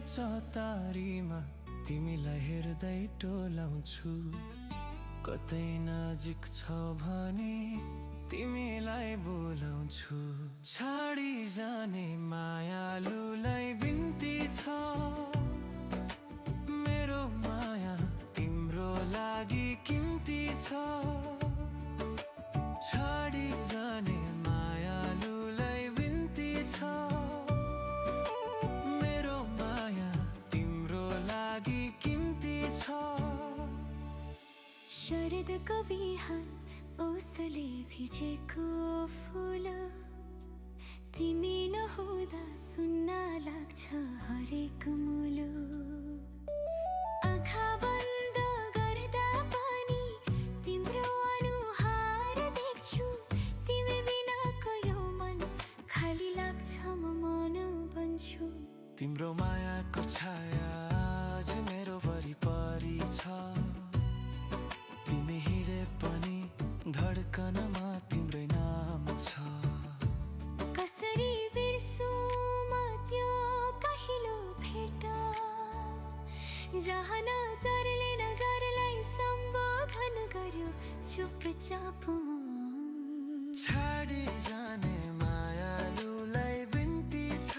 चौतारीमा तिमीलाई हेर्दै टोलाउँछु। कतै नजिक छौ भने तिमीलाई बोलाउँछु। छाडी जाने मायालुलाई बिन्ती छ, मेरो माया तिम्रो लागि किम्ती छ। छाडी जाने मायालुलाई बिन्ती छ, मेरो माया तिम्रो लागि किम्ती छ। शरदको बिहान ओसले भिजेको फुल, तिमी नहुँदा सुन्न लाग्छ हरेक मुलो। आँखा बन्द गर्दा पनि तिम्रो अनुहार देख्छु, तिमी बिनाको यो मन खाली लाग्छ म मन बन्छु। तिम्रो मायाको छाया आज मेरो वरिपरि छ, तिमी हिँडे पनि धड्कनमा तिम्रै नाम छ। कसरी बिर्सु म त्यो पहिलो भेट, जहाँ नजरले नजरलाई सम्बोधन गर्यो चुपचाप। छाडी जाने मायालुलाई बिन्ती छ,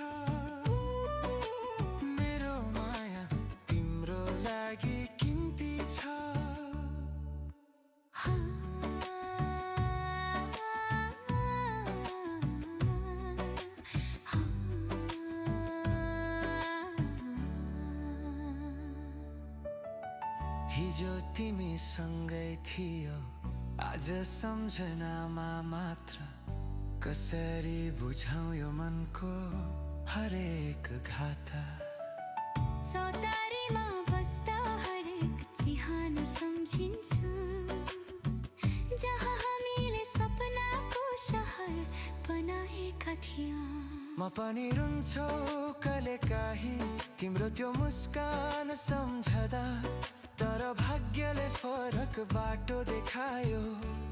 मेरो माया तिम्रो लागि किम्ती छ। हिजो तिमी सँगै थियो, आज सम्झनामा मात्र। कसरी बुझाउ यो मनको हरेक घाटा। चौतारीमा बस्दा हरेक चिहान सम्झिन्छु, जहाँ हामीले सपनाको सहर बनाएका थियौँ। म पनि रुन्छु कहिलेकाहीँ तिम्रो त्यो मुस्कान सम्झदा, तर भाग्यले फरक बाटो देखायो,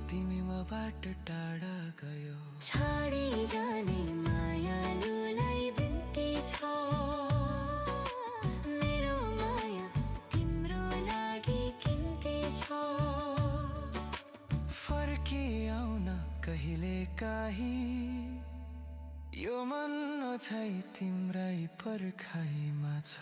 तिमी मबाट टाढा गयो। छाडी जाने मायालुलाई बिन्ती छ, मेरो माया तिम्रो लागि किम्ती छ। फर्की आउन कहिलेकाहीँ यो मन अझै तिम्रै पर्खाइमा छ।